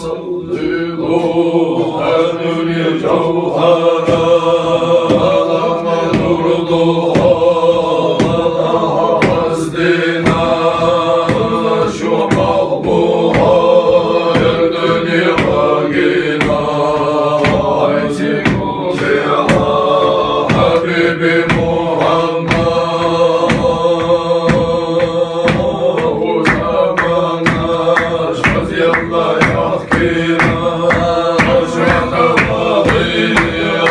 صلوا الدنيا جوهرا نرضها قصدنا شو حبها يا الدنيا باقينا عايزينكم فيها حبيبي محمد وزماناش بس يلا يحكينا رجعنا ماضينا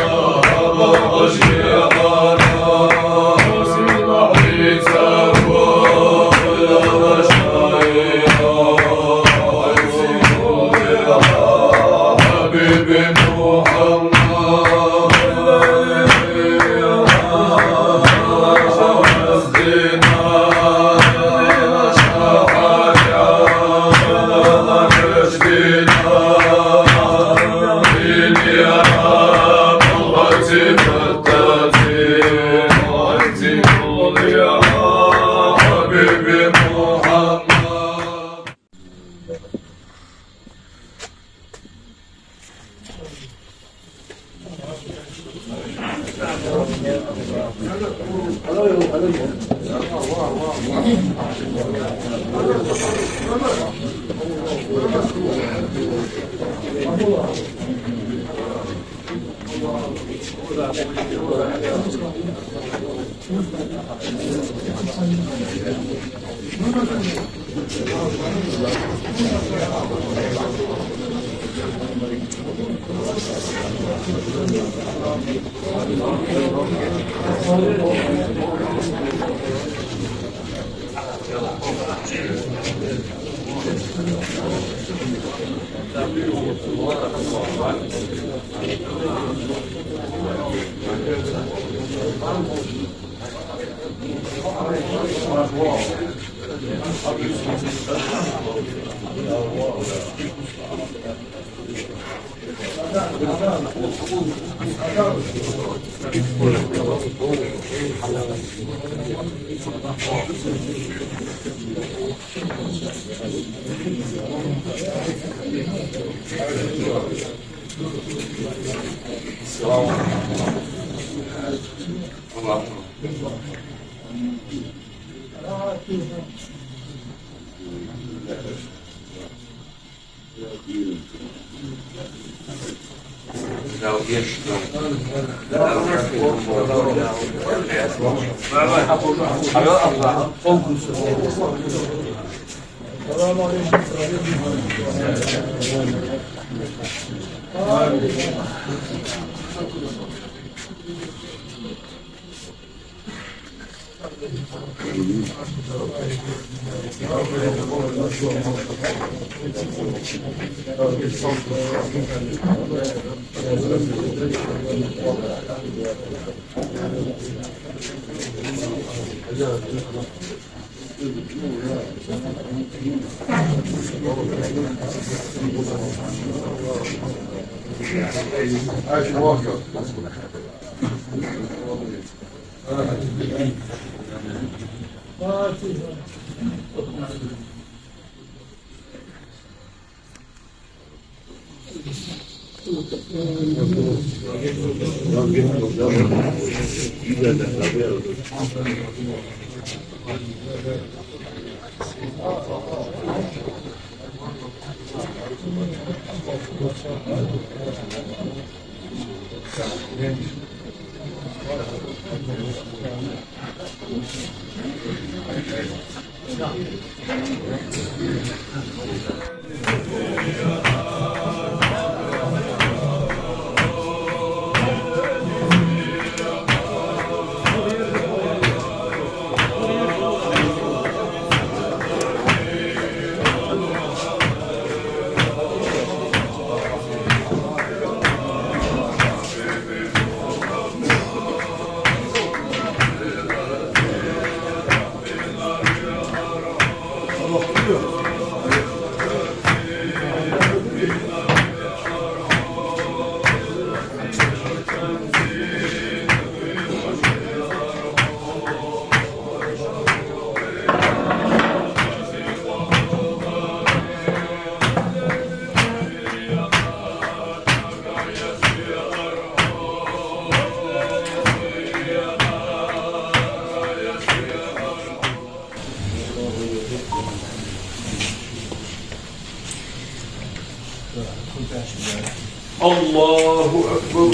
Allahu Ekber.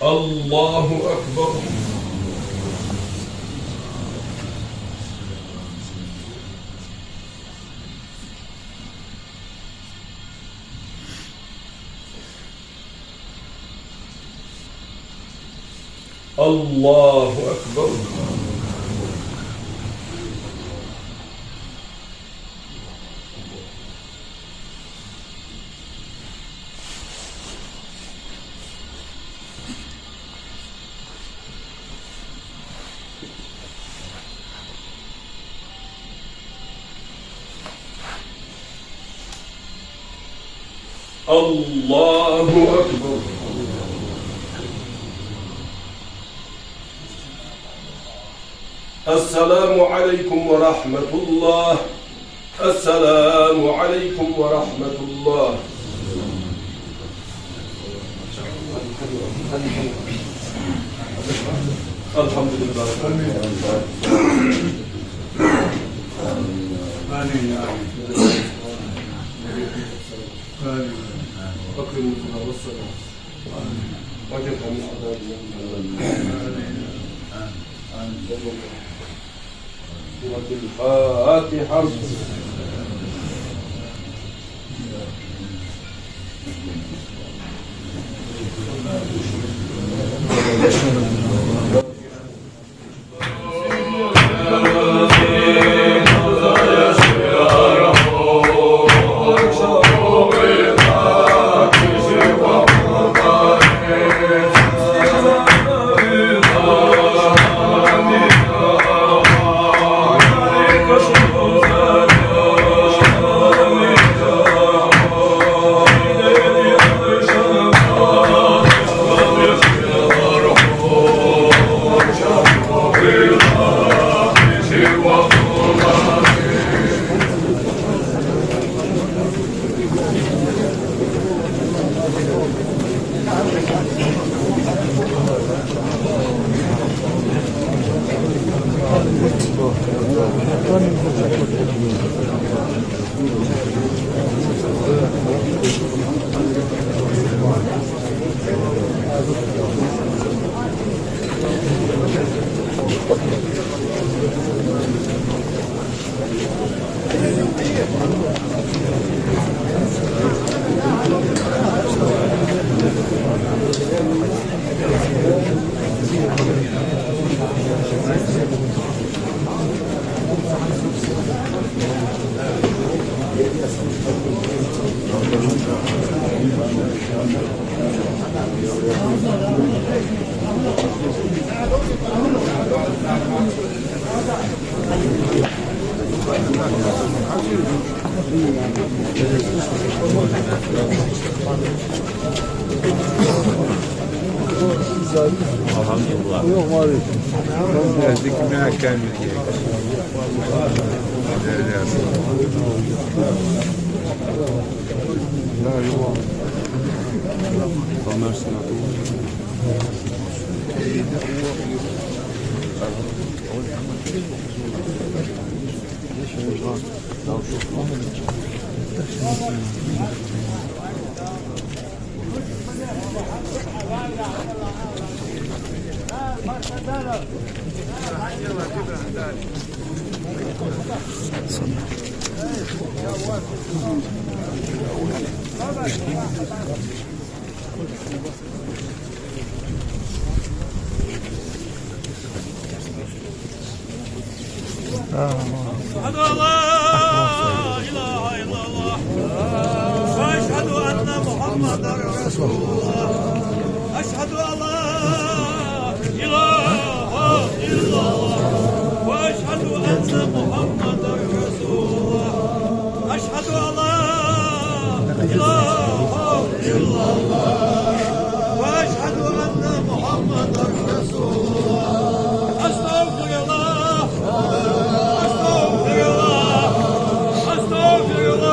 Allahu Ekber. Allahu Ekber. Allahu Ekber. السلام عليكم ورحمة الله. السلام عليكم ورحمة الله. الحمد لله. أكرم والسلام وجبها من عذاب الفاتحة. أشهد أن لا إله إلا الله وأشهد أن محمدا رسول الله. أشهد أن لا إله إلا الله وأشهد أن محمدا رسول الله. أشهد أن لا إله إلا الله وأشهد أن محمدا رسول الله. أستغفر الله. أستغفر الله.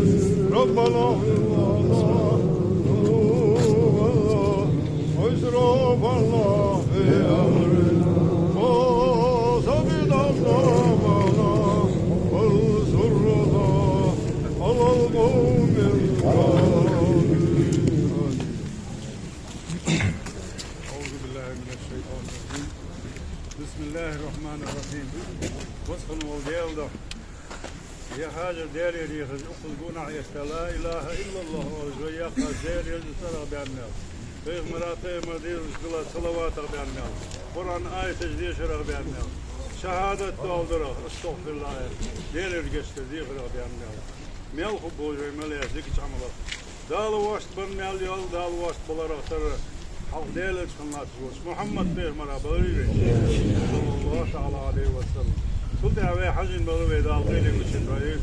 بلا الله ويسرف الله في أمرنا وسبيل أمامنا وانصرنا على القوم الكافرين. أعوذ بالله من الشيطان الرجيم. بسم الله الرحمن الرحيم. وصفن وجيلده يا حاجر ديري ريخز أخذ قناع لا إله إلا الله وزوياق ديري الجسر بأنه فيغ مراتي مدير صلوات بأنه قرآن آية تجديد شرق بأنه شهادة دولدره استغفر الله ديري الجسر ديخر بأنه ميل خبوج ومليا زكي عمله دال واشت برنال يول دال واشت بلار اختر حق ديلت خنات جوش محمد بيه مرا بغيري صلى الله تعالى عليه وسلم قلت يا بيه حجن بغيري دال غيري مشن رئيس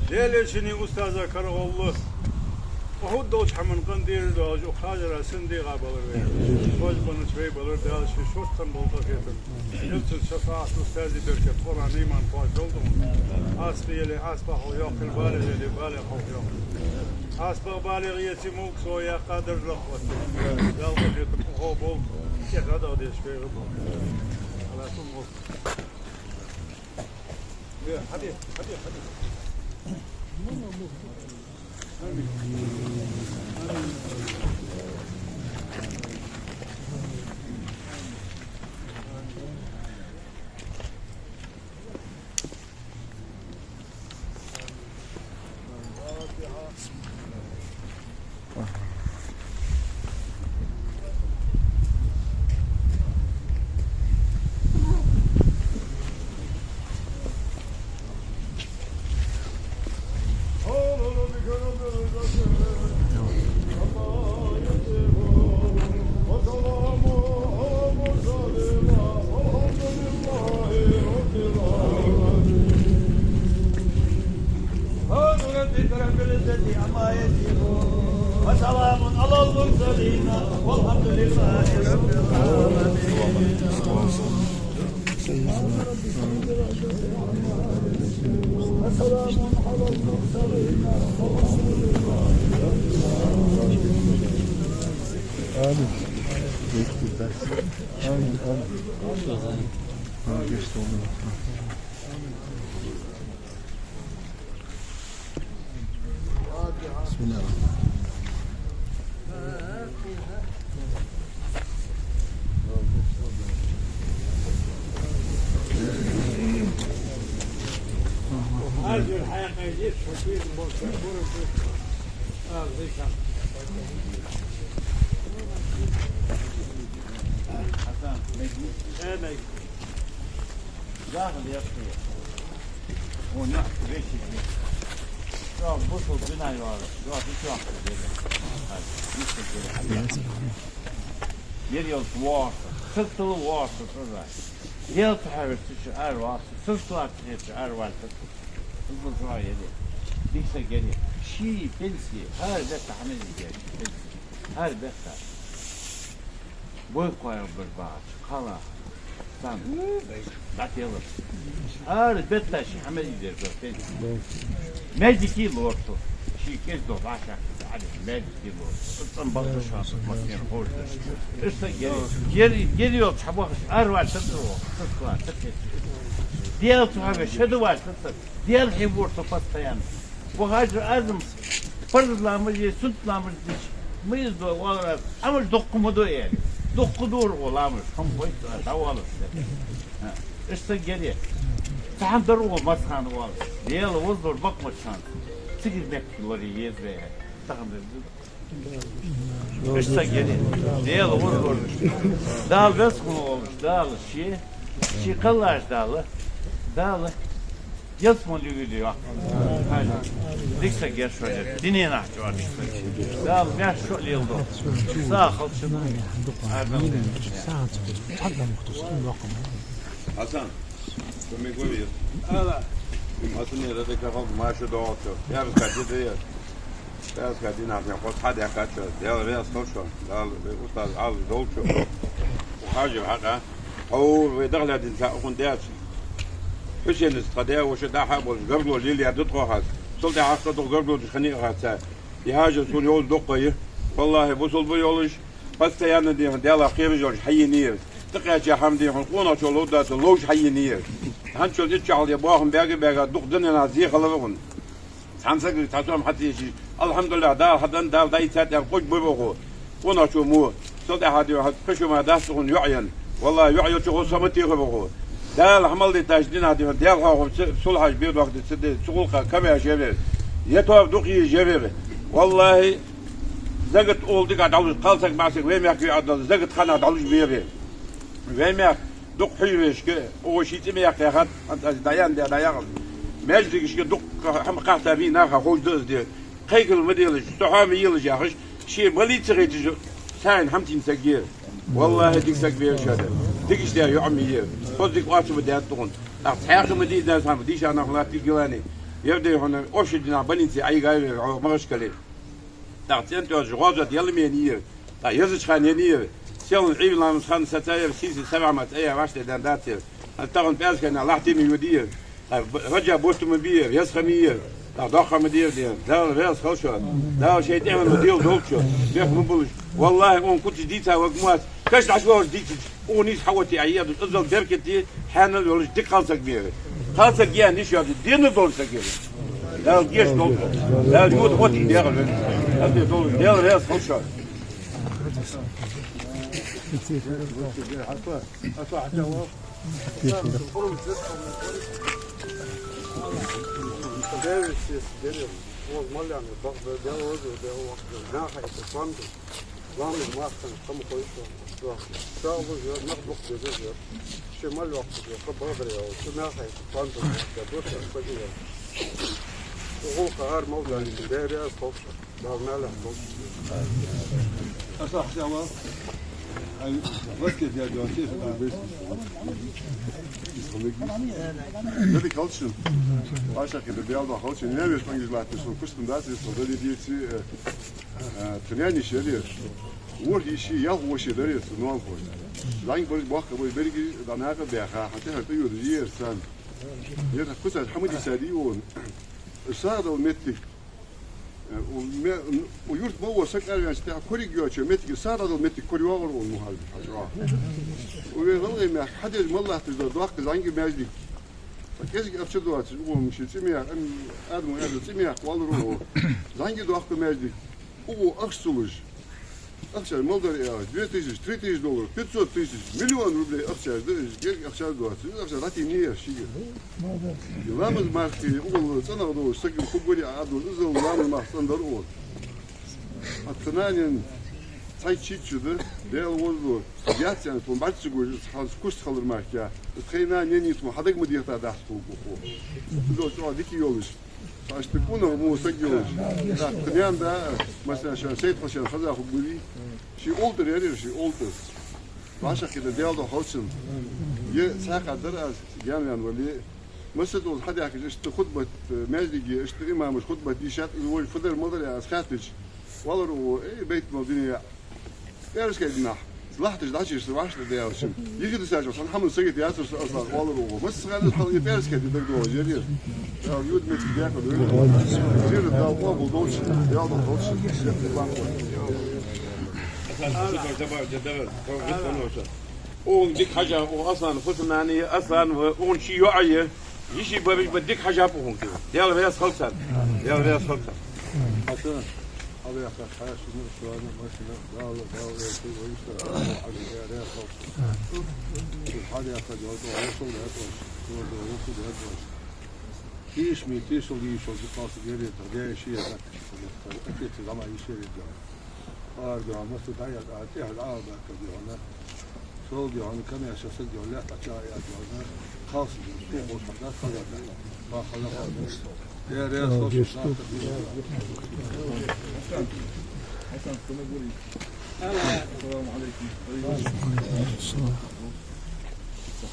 ديلي شني أستاذة كره الله وهو دوش حمن قندير دوش وخاجر سنديقة بغيري فوج بنش بيه بغير دال شي شوشتن بلطة كيتن يلت الشفاعة أستاذي بركة قرآن إيمان فوج دولدهم أسبي اللي أسبح ويوق البالغ اللي بالغ ويوق أسبق بالغيتي موك سويا قادر لخوتي لا وجدت هو بول كيف هذا ديش في غبو على سمو يا حبيب وسلام على المرسلين والحمد لله رب العالمين. بسم الله. هذه الحقيقة يجيب شكيل المرسل حسن انا داخل يفكر ونحن ريشي شو بصل بنا يوارد شو شو Geliyor water, sıktılı water sonra. Yel taharısı şu ervası, sıktılar şu ervası. Bu sonra yedi. Dikse geliyor. Şii pensi, her bekle hamil geliyor. Her bekle. Boy koyar bir bağış, kala. Sen, bak yalım. Her bekle şi hamil gidiyor pensi. Mediki lortu. Şii kez do başak. Mediki lortu. Sen bakış asıl makine hoşdur. Geliyor çabuk ervar sıktılar. Diğer tuhafı şöyle var sıktılar. Diğer hevurtu pastayan. Bu hacı azım pırızlamış, sütlamış diş. Mıyız da olarak ama dokumadı yani. Dokudur olamış. Kompoyt davalı. İşte geliyor. Sağdır o maskanı var. Diğer uzdur bakmışsan. Sekiz bekliyor yezmeye. İşte geliyor. Diğer uzdur. Dağ veskumu olmuş. Dağ şey kallaş dağlı. Dağlı. Yatmalı gidiyor. Hayır. Dikse gel şöyle. Dinleyin ahçı var. Dağ ver şöyle yıldı. Sağ kalçına. Hasan, come qui? Allora. Ma tu ne rete che fa marcio d'otto. Ya biz kaçtı diyor. Biraz kaçtı ne yapıyor? Kot hadi kaçtı. Ya biraz koştu. Dal ustaz al dolçu. Hacı haka. او دخل هذه تكون داس فشل استقداء وش ده حاب قبل الليل يدق واحد صلت عقد وقرب خنيقة يهاجر طول يول دقية والله بوصل بيولش بس يعني دي ديلا خير جورج حي نير تقيت يا حمدي حقونا شو لودات لوش حي نير هنشو تشعل يباهم باقي دق دنيا زي خلفون سانسك تعطيهم حتى شيء الحمد لله دار حدا دار داي سات يقوج بيبغوا قونا شو مو صلت هادي كشو ما داسون يعين والله يعين شو سمتي بيبغوا دال حمل دي تجدين هادي ديالها صلح بيد وقت تسد شغلها كم يا شباب يتوب دقي جبير والله زقت أول دقة دعوج قالسك معسك وين يحكي عدل زقت خنا دعوج بيبي وين يحكي دق حيوش كه أول شيء تمي يحكي أخذ أنت ديان ديان ما يجري كش دق هم قاعد فيه ناخذ خوش دوز دي خيك المديلج تحامي يلج ياخش شيء ملي تغيت ساين حمتي مسجير والله ديك سكبير شهادة ديك إيش ده يعمي خذ ديك واسو بدي تكون أصحاب مدي ناس هم ديش أنا خلاتي جواني يبدأ هنا أوشدنا بنيتي أي غير مشكلة تعطين توجه غازة يلا مينير لا يزج خانينير سيل العيب لامس خان ستاير سيسي 700 أيه واشتة دنداتير التغن بيرس كنا لاحتي ميودير رجع بوست مبير يسخمير لا ضخم مدير دير ده بيرس خلشة ده شيء تعمل مدير دولشة بيخ مبلش والله أون كنت جديتها وقمات كاش عشوار جديتش ونيس حوتي عياد الأزل دركتي حانل يولش ديك خالصة كبيرة خالصة كبيرة نيش يادي دين دولشة كبيرة لا الجيش دول لا الجود قوتي ديال هذه دول ديال راس خشة وهو قرار موضوع الإداري أصلا دارنا له أصلا حسوا واسكت يا جوانتي Dedi kalçın. Aşağıda bir yalda kalçın. Ne bir hangi lahtı son kustum da siz o dedi diyeti treni şeriyor. Vur işi ya o işi deriyor ne olur. Lan böyle bak böyle belki danaya bir ha hatta hatta yürüyor sen. Ya kusa Hamdi Sadiyon. Sağda o metrik ويورت بوا سك أرجع استها كوري جواتش متك صار هذا متك كوري واغر والمهالب حجرا ويغلي ما حد والله تجد ضاق زانجي ماجدي فكيف أفشل دوات هو مش سميع آدم وآدم سميع والله زانجي ضاق ماجدي هو أخسلج أخسر مالدر يا $2,000 $3,000 $500,000 مليون روبل أخسر ده أخسر دوات أخسر راتي نير شيء لامز ماركي أول سنة ودو سكن كبري عادو إزل لامز محسن در أول الثانيين تايتشيتشده ده الوضو سياسي يعني فون بعد سجول خالص كوش خالر ماركيا تخينا نيني اسمه حدك مدير تاع دحتو بخو لو شو ديكي يولش فاشتكونا مو سجلش الثانيين ده مثلا عشان سيد عشان خذا خبري شي أولتر يعني شي أولتر عشان كده ده حوشن ساق درس جامعا ولي مسجد حد يحكي اشت خطبة ماجدي اشت إمام مش خطبة ديشات اللي فضل مضر يا أسخاتج والله إيه بيت مدينة يا رش كيدنا لاحتج داشي سواش ده وشم يجي تساعد عشان حمل سجت ياسر أصلا والله بس قال الحل يفرس كده دكتور جرير يود مت بياكل جرير ده أبو دوش يا أبو دوش اون ديك حاجه واصلا فتماني اصلا اون شي يعي يجي بديك حاجه بهم كده يلا بيا خلصت يلا بيا خلصت حسنا هذا يا اخي حياه شنو انا ما شاء الله لا ويشتغل على يا خلص هذا يا اخي جوده وصل هذا كيش مي تيشو ليشو خلاص جري تغير شيء اكيد طبعا يشير هذا ما استطاع اتيه العاب كده سولدي عن كم يا شخص دي ولا تشاي اجازه خاص بالسوق والحاجات خلاص ما خلاص يا ريال السلام عليكم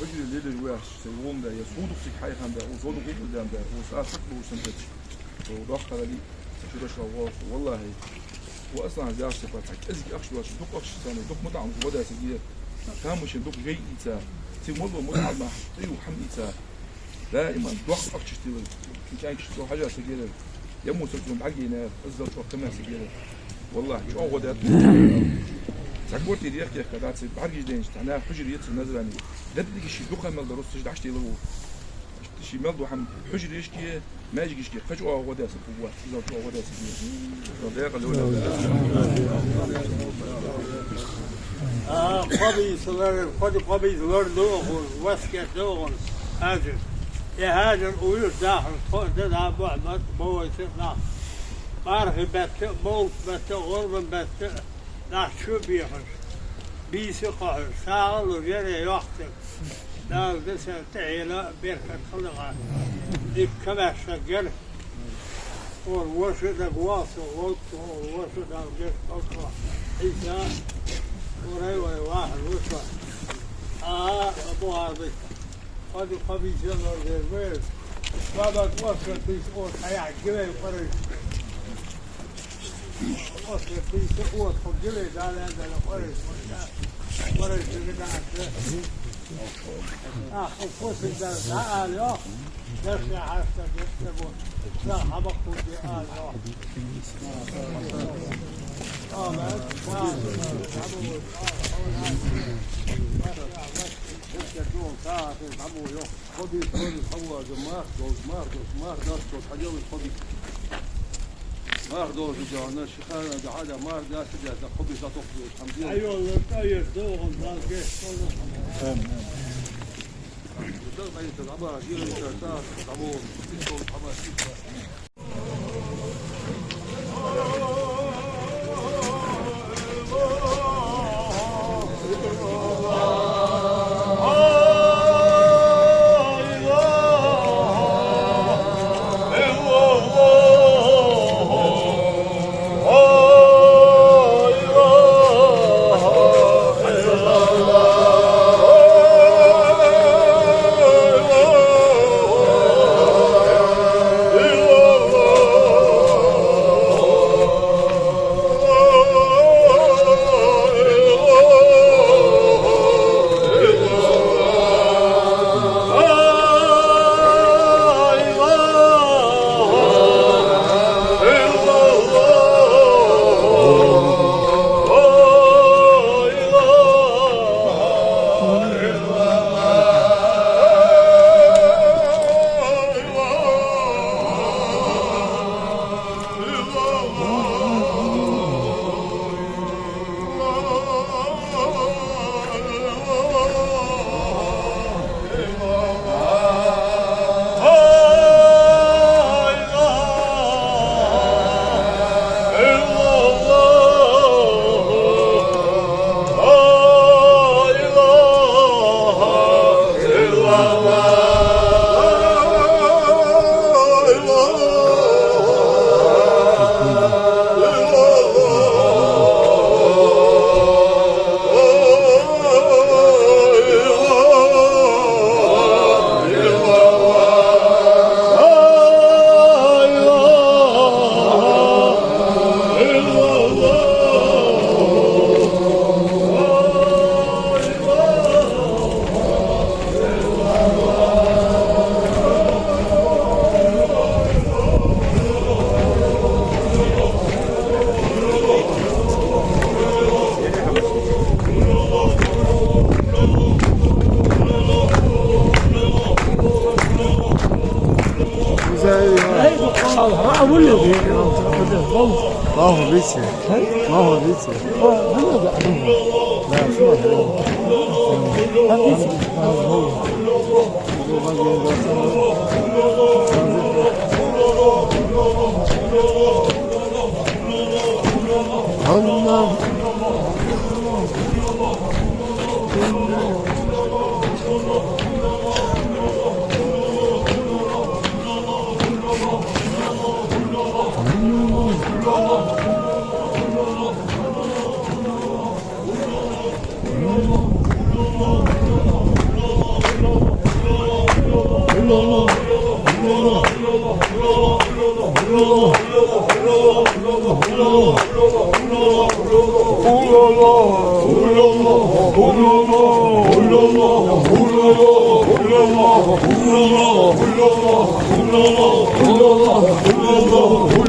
فجر الليل الواحد سيوم ده يسود في حي خنده وصول قبل ده وساعات حقه وسنتش ودخل لي شو ده والله واصلا زي صفات حق ازك اخشوا دق اخش ثاني دق مطعم ودا سجيه كان مش دق جاي ايتا تي مولو مطعم ما حطي وحميتا دائما دق اخش تي كان شو حاجه سجيه يا موسى تقوم عجينا الزلط وقتنا سجيرة والله شو غدات سأقولتي دي أختي كذا تصير بعرج دينش تنا حجر يتصل نزلني ده بدك شيء دخل مال درست تجد عشتي لو شيء مال دوحم حجر يشكي ما يجي يشكي فجأة غدات قوة زلط غدات سجيرة ده قبي صغار لوغ واسكت لوغ هاجر يا هاجر وير داخل ده بعد ما يصير بعرف بات موت بات غرب بات لا شو بيخش بيسقع ساعة وجري يحتك لا دس تعيلا بيركن خلقة كما شجر والوشد واصل والوشد جر أقوى إذا ورأي واحد وصل أبو عربي قد قبي جمر البيت بابا توصل في سقوط حياة جميل قريب وصل في سقوط خجلي دالي عندنا قريب قريب جميل وصل دال تعال يا نرجع حتى يكتبون لا حبقوا بآل ما هو بيتي ما هو بيتي لا الله Allah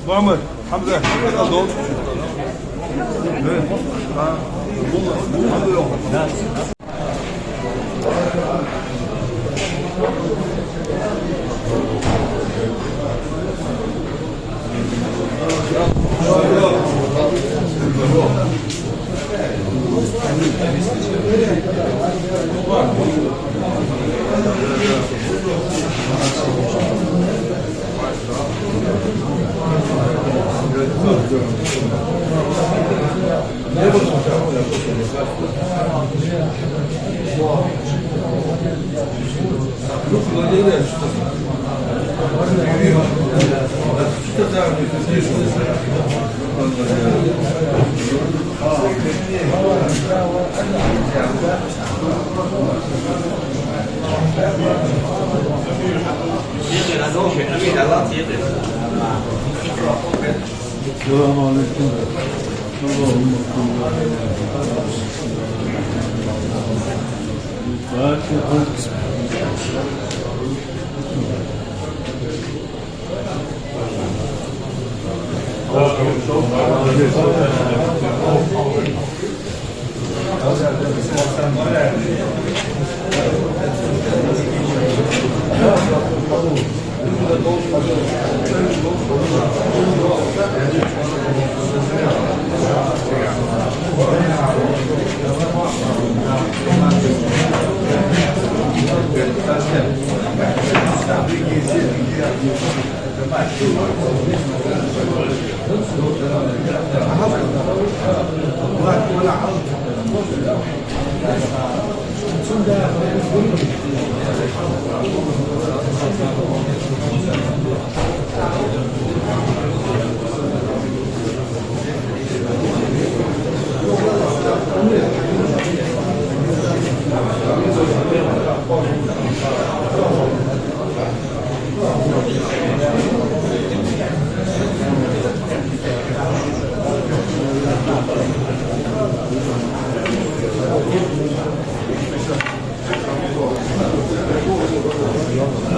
محمد حمزة دول السلام عليكم. اللهم